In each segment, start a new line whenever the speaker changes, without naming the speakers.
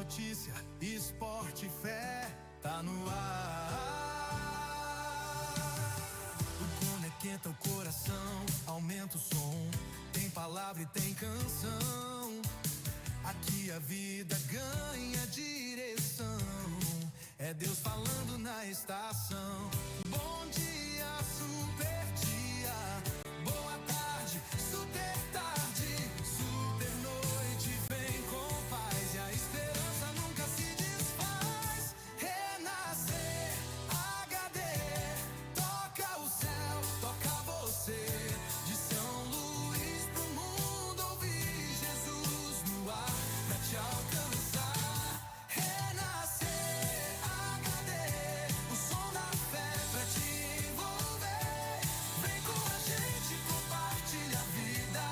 notícia, esporte, fé, tá no ar. O conecta o coração, aumenta o som, tem palavra e tem canção. Aqui a vida ganha direção, é Deus falando na estação. Bom dia, super dia, boa tarde, super tarde, super noite, vem com paz e a esperança nunca se desfaz. Renascer, HD, toca o céu, toca você. De São Luís pro mundo ouvir Jesus no ar pra te alcançar. Renascer, HD, o som da fé pra te envolver. Vem com a gente, compartilha a vida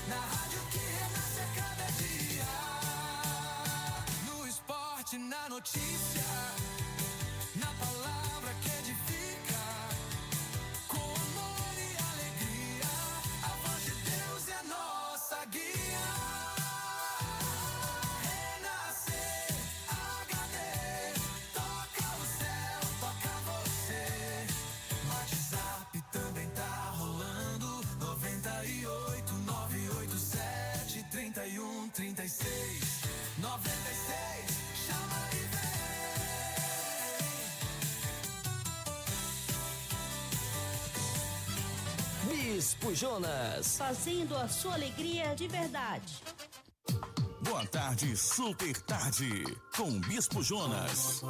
na rádio que renasce a cada dia. No esporte, na notícia, na palavra que edifica. Com amor e alegria, a voz de Deus é nossa guia. Renascer, HD, toca o céu, toca você. No WhatsApp também tá rolando 98 987 31 36 96. Chama e vem.
Bispo Jonas.
Fazendo a sua alegria de verdade.
Boa tarde, super tarde, com Bispo Jonas.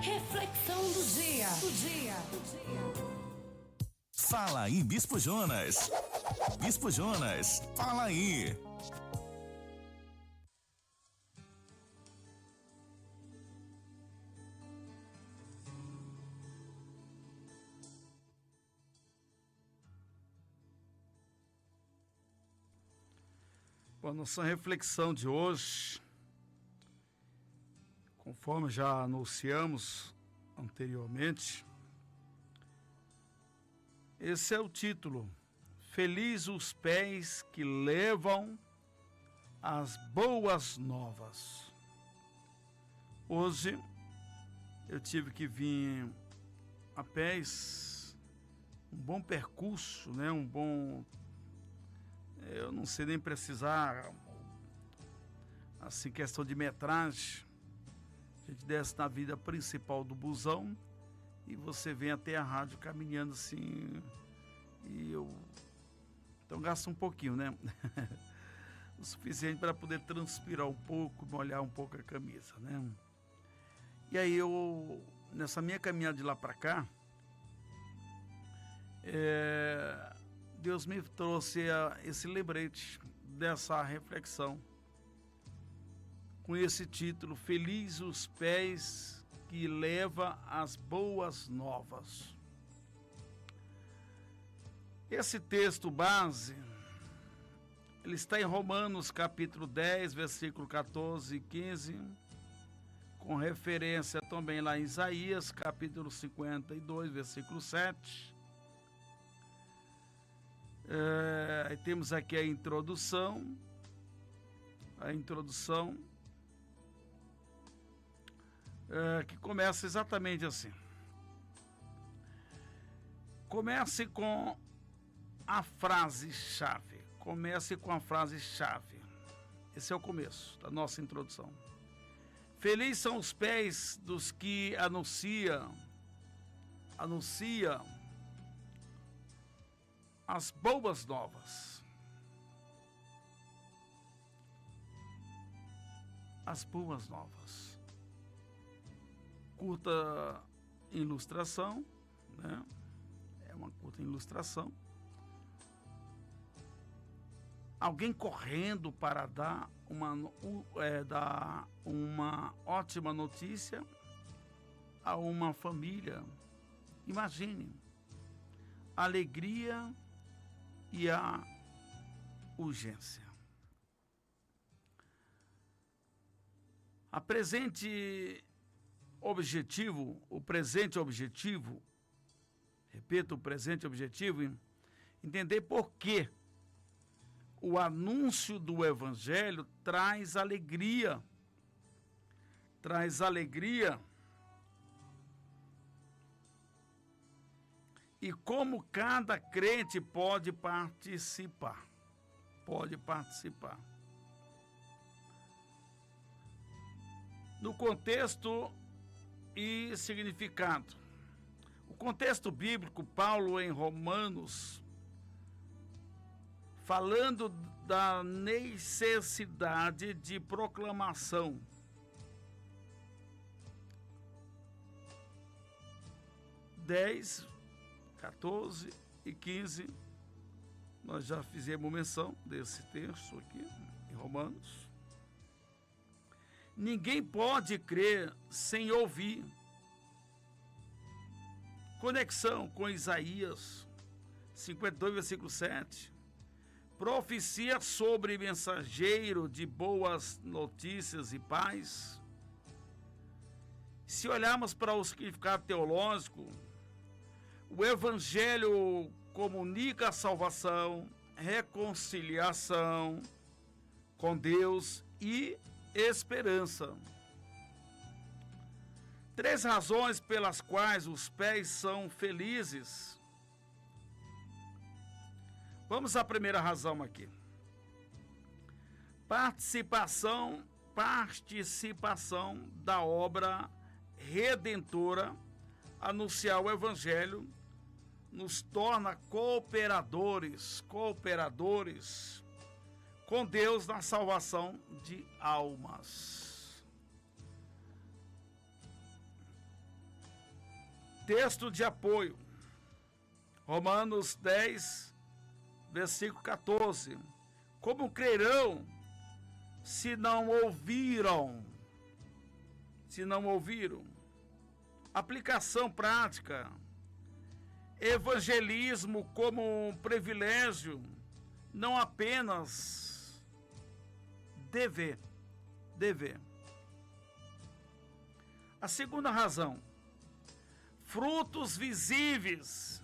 Reflexão do dia.
Fala aí, Bispo Jonas. Bispo Jonas, fala aí.
Bom, nossa reflexão de hoje, conforme já anunciamos anteriormente, esse é o título: Feliz os pés que levam as boas novas. Hoje eu tive que vir a pés, um bom percurso, né? Eu não sei nem precisar, assim, questão de metragem. A gente desce na vida principal do busão e você vem até a rádio caminhando assim. Então gasta um pouquinho, né? O suficiente para poder transpirar um pouco, molhar um pouco a camisa, né? E aí nessa minha caminhada de lá para cá, Deus me trouxe esse lembrete dessa reflexão, com esse título: Feliz os pés que leva as boas novas. Esse texto base, ele está em Romanos capítulo 10, versículo 14 e 15, com referência também lá em Isaías capítulo 52, versículo 7. Temos aqui a introdução, que começa exatamente assim. Comece com a frase-chave. Esse é o começo da nossa introdução. Felizes são os pés dos que anunciam as boas novas. As boas novas. Curta ilustração, né? É uma curta ilustração. Alguém correndo para dar uma ótima notícia a uma família. Imagine a alegria e a urgência. O presente objetivo, repito, o presente objetivo, entender por que o anúncio do Evangelho traz alegria. Traz alegria. E como cada crente pode participar. Pode participar. No contexto e significado. O contexto bíblico, Paulo em Romanos, falando da necessidade de proclamação. (10, 14 e 15), nós já fizemos menção desse texto aqui, em Romanos. Ninguém pode crer sem ouvir. Conexão com Isaías 52, versículo 7. Profecia sobre mensageiro de boas notícias e paz. Se olharmos para o significado teológico, o Evangelho comunica a salvação, reconciliação com Deus e esperança. 3 razões pelas quais os pés são felizes. Vamos à primeira razão aqui. Participação da obra redentora. Anunciar o Evangelho nos torna cooperadores com Deus na salvação de almas. Texto de apoio. Romanos 10, versículo 14. Como crerão se não ouviram? Se não ouviram. Aplicação prática. Evangelismo como um privilégio, não apenas dever. A segunda razão. Frutos visíveis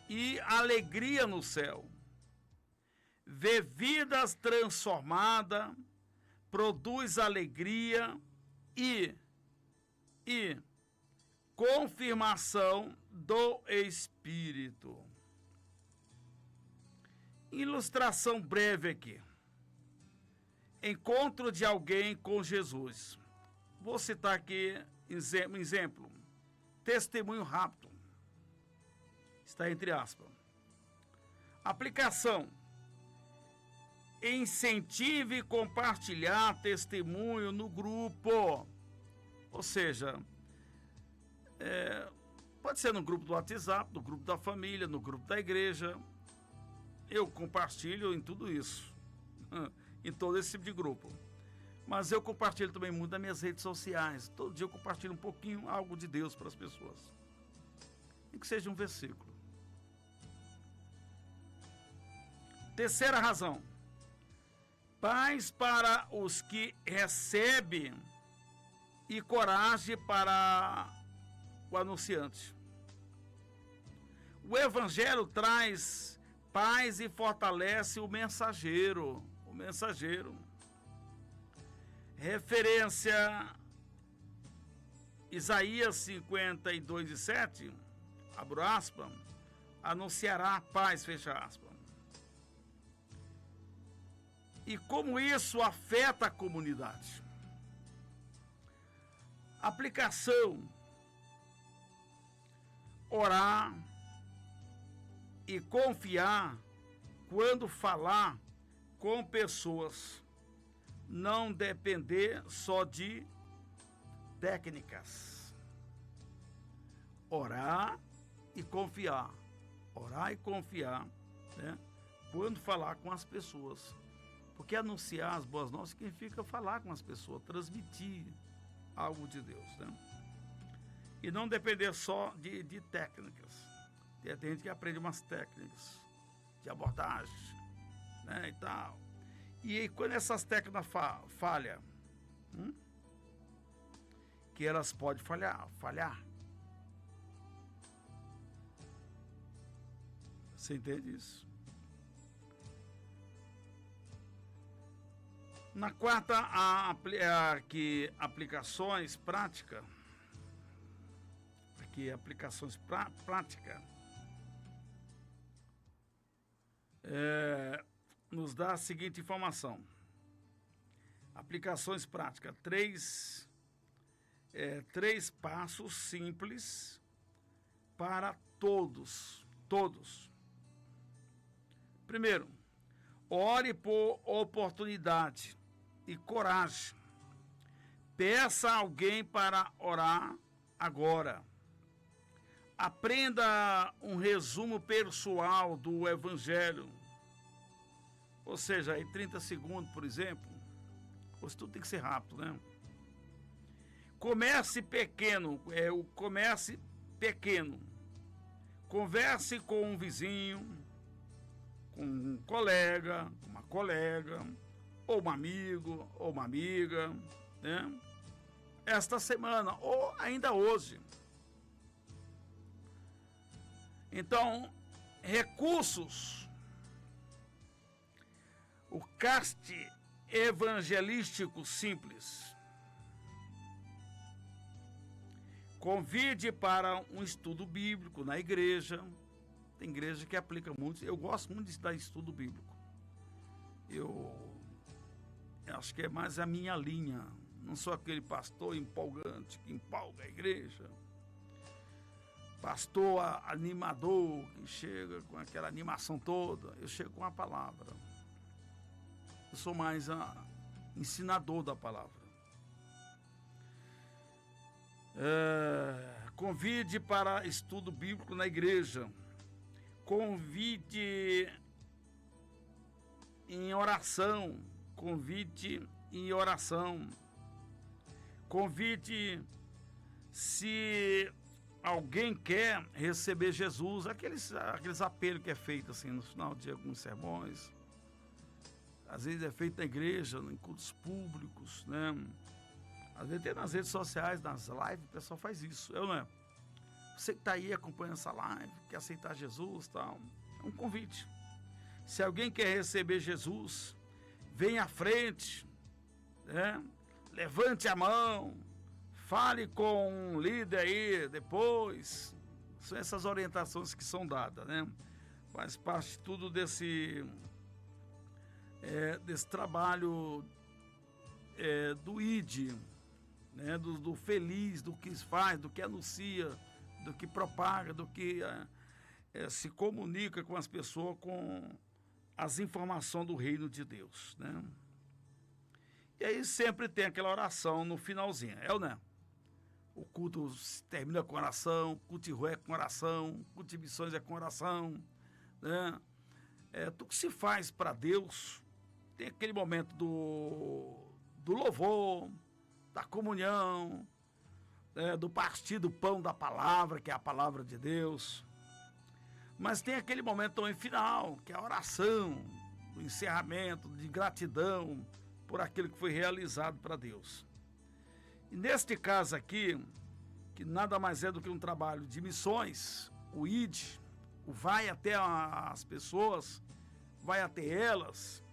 e alegria no céu. Ver vidas transformadas produz alegria e confirmação do Espírito. Ilustração breve aqui. Encontro de alguém com Jesus. Vou citar aqui exemplo. Testemunho rápido. Está entre aspas. Aplicação. Incentive compartilhar testemunho no grupo. Ou seja, pode ser no grupo do WhatsApp, no grupo da família, no grupo da igreja. Eu compartilho em tudo isso. Em todo esse tipo de grupo. Mas eu compartilho também muito nas minhas redes sociais. Todo dia eu compartilho um pouquinho, algo de Deus para as pessoas. Nem que seja um versículo. Terceira razão. Paz para os que recebem e coragem para o anunciante. O Evangelho traz paz e fortalece o mensageiro. Referência Isaías 52 e 7, abro aspas, anunciará paz, fecha aspas. E como isso afeta a comunidade? Aplicação: orar e confiar quando falar com pessoas. Não depender só de técnicas. Orar e confiar. Né? Quando falar com as pessoas. Porque anunciar as boas novas significa falar com as pessoas, transmitir algo de Deus. Né? E não depender só de técnicas. Tem gente que aprende umas técnicas de abordagem, né, e tal. E quando essas técnicas falham, que elas podem falhar, Você entende isso? Na quarta, aqui aplicações práticas. Aqui aplicações práticas. Nos dá a seguinte informação. Aplicações práticas. Três passos simples para todos. Primeiro, ore por oportunidade e coragem. Peça a alguém para orar agora. Aprenda um resumo pessoal do Evangelho. Ou seja, em 30 segundos, por exemplo. Isso tudo tem que ser rápido, né? Comece pequeno. Comece pequeno. Converse com um vizinho, com um colega, com uma colega, ou um amigo, ou uma amiga, né? Esta semana, ou ainda hoje. Então, recursos. O cast evangelístico simples. Convide para um estudo bíblico na igreja. Tem igreja que aplica muito. Eu gosto muito de estudar estudo bíblico. Eu acho que é mais a minha linha. Não sou aquele pastor empolgante que empolga a igreja. Pastor animador que chega com aquela animação toda. Eu chego com a palavra. Eu sou mais ensinador da palavra. Convide para estudo bíblico na igreja. Convide em oração. Convide em oração. Convide se alguém quer receber Jesus. Aqueles apelos que é feito assim no final de alguns sermões. Às vezes é feito na igreja, em cultos públicos, né? Às vezes até nas redes sociais, nas lives, o pessoal faz isso, não é? Você que está aí acompanhando essa live, quer aceitar Jesus e tal, é um convite. Se alguém quer receber Jesus, venha à frente, né? Levante a mão, fale com um líder aí depois. São essas orientações que são dadas, né? Faz parte tudo desse trabalho do ID, né, do feliz, do que faz, do que anuncia, do que propaga, do que se comunica com as pessoas com as informações do reino de Deus, né? E aí sempre tem aquela oração no finalzinho, né? O culto termina com oração, o culto de rua é com oração, o culto de missões é com oração, né? Tudo que se faz para Deus tem aquele momento do louvor, da comunhão, do partir do pão da palavra, que é a palavra de Deus. Mas tem aquele momento também final, que é a oração, o encerramento, de gratidão por aquilo que foi realizado para Deus. E neste caso aqui, que nada mais é do que um trabalho de missões, o ID, o vai até as pessoas, vai até elas.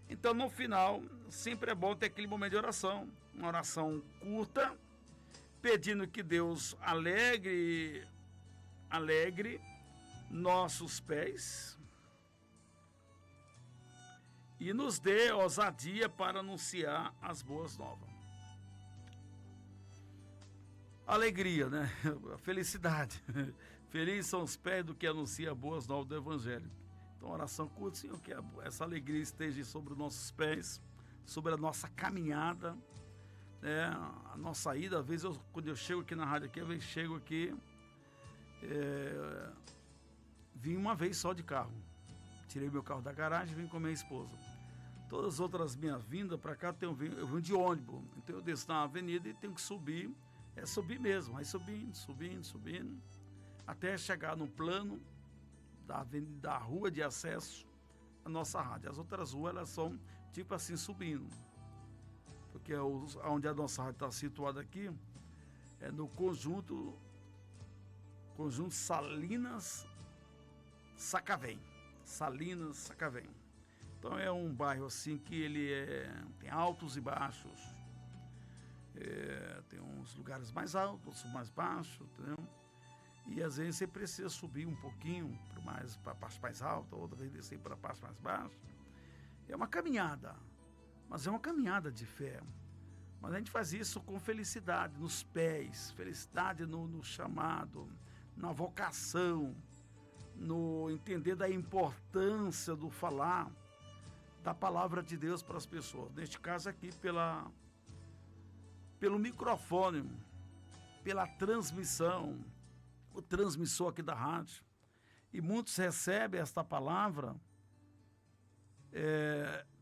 Então, no final, sempre é bom ter aquele momento de oração. Uma oração curta, pedindo que Deus alegre nossos pés e nos dê ousadia para anunciar as boas novas. Alegria, né? Felicidade. Felizes são os pés do que anuncia boas novas do Evangelho. Então, oração curta, Senhor, que essa alegria esteja sobre os nossos pés, sobre a nossa caminhada, né? A nossa ida. Às vezes, quando eu chego aqui na rádio, às vezes chego aqui, vim uma vez só de carro. Tirei meu carro da garagem e vim com minha esposa. Todas as outras minhas vindas para cá, eu vim de ônibus. Então, eu desço na avenida e tenho que subir. Subir mesmo, aí subindo, até chegar no plano da rua de acesso à nossa rádio. As outras ruas, elas são tipo assim, subindo. Porque onde a nossa rádio está situada aqui, é no conjunto Sacavém, Salinas, Sacavém. Então é um bairro assim que ele tem altos e baixos, tem uns lugares mais altos, outros mais baixos, entendeu? E às vezes você precisa subir um pouquinho para a parte mais alta, outra vez descer para a parte mais baixa. É uma caminhada, mas é uma caminhada de fé. Mas a gente faz isso com felicidade nos pés, felicidade no chamado, na vocação, no entender da importância do falar da palavra de Deus para as pessoas. Neste caso aqui, pelo microfone, pela transmissão, o transmissor aqui da rádio. E muitos recebem esta palavra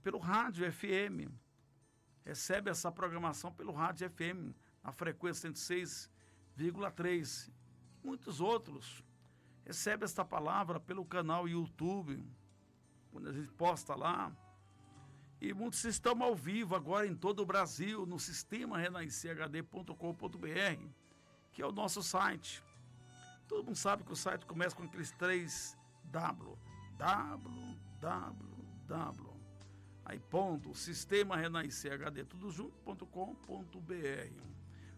pelo rádio FM. Recebe essa programação pelo rádio FM, na frequência 106,3. Muitos outros recebem esta palavra pelo canal YouTube, quando a gente posta lá. E muitos estão ao vivo agora em todo o Brasil, no sistema renascerhd.com.br, que é o nosso site. Todo mundo sabe que o site começa com aqueles 3 W. www. Aí ponto, sistema renascerhd, tudo junto.com.br.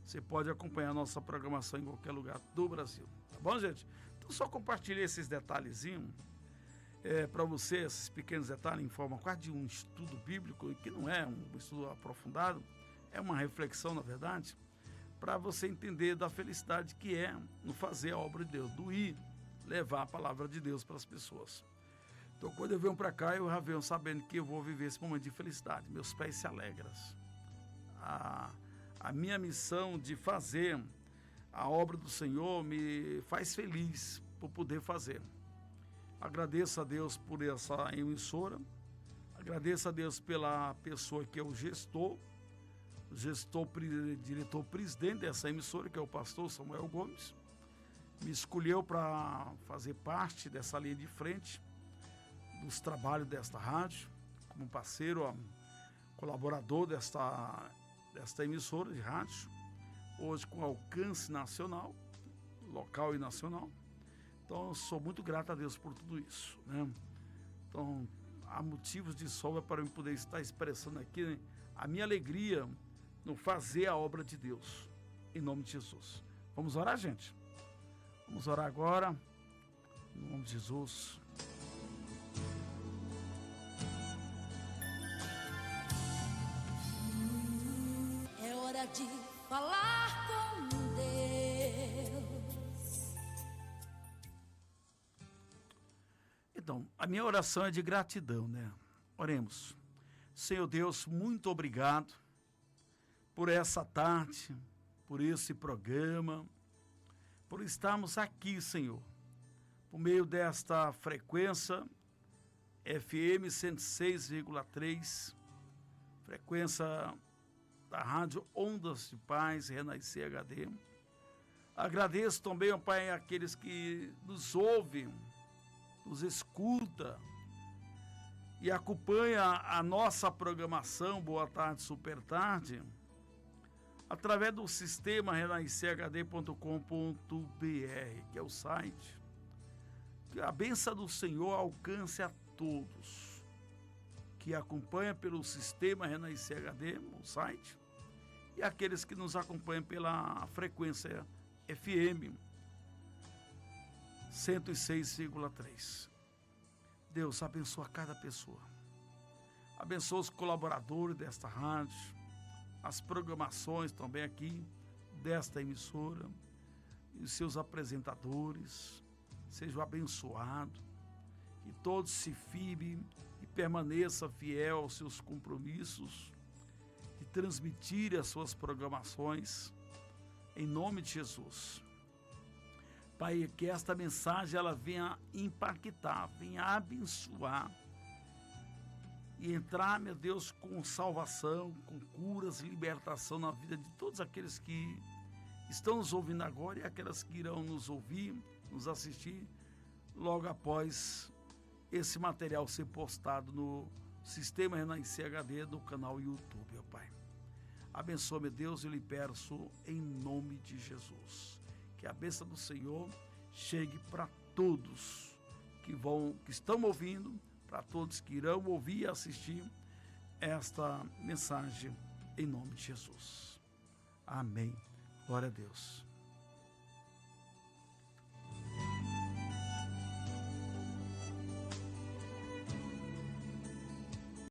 Você pode acompanhar a nossa programação em qualquer lugar do Brasil. Tá bom, gente? Então só compartilhei esses detalhezinhos para você, esses pequenos detalhes, em forma quase de um estudo bíblico, que não é um estudo aprofundado, é uma reflexão, na verdade, para você entender da felicidade que é no fazer a obra de Deus, do ir levar a palavra de Deus para as pessoas. Então, quando eu venho para cá, eu já venho sabendo que eu vou viver esse momento de felicidade. Meus pés se alegram. A minha missão de fazer a obra do Senhor me faz feliz por poder fazer. Agradeço a Deus por essa emissora. Agradeço a Deus pela pessoa que é o diretor-presidente dessa emissora, que é o pastor Samuel Gomes. Me escolheu para fazer parte dessa linha de frente dos trabalhos desta rádio, como parceiro, colaborador desta emissora de rádio, hoje com alcance nacional, local e nacional. Então, eu sou muito grato a Deus por tudo isso, né? Então, há motivos de sobra para eu poder estar expressando aqui, né, a minha alegria no fazer a obra de Deus, em nome de Jesus. Vamos orar, gente? Vamos orar agora, em nome de Jesus.
É hora de falar com Deus.
Então, a minha oração é de gratidão, né? Oremos. Senhor Deus, muito obrigado por essa tarde, por esse programa, por estarmos aqui, Senhor, por meio desta frequência FM 106,3, frequência da Rádio Ondas de Paz, Renascerhd. Agradeço também, ó Pai, àqueles que nos ouvem, nos escuta e acompanha a nossa programação Boa Tarde, Super Tarde, através do sistema renascerhd.com.br, que é o site. Que a bênção do Senhor alcance a todos que acompanham pelo sistema Renascerhd, o site, e aqueles que nos acompanham pela frequência FM 106,3. Deus abençoa cada pessoa. Abençoa os colaboradores desta rádio, as programações também aqui desta emissora, e os seus apresentadores. Sejam abençoados, que todos se firmem e permaneçam fiel aos seus compromissos de transmitir as suas programações, em nome de Jesus. Pai, que esta mensagem ela venha impactar, venha abençoar e entrar, meu Deus, com salvação, com curas, libertação na vida de todos aqueles que estão nos ouvindo agora e aquelas que irão nos ouvir, nos assistir logo após esse material ser postado no sistema Renascerhd do canal YouTube, ó Pai. Abençoa, meu Deus, eu lhe peço em nome de Jesus. Que a bênção do Senhor chegue para todos que estão ouvindo, para todos que irão ouvir e assistir esta mensagem, em nome de Jesus. Amém. Glória a Deus.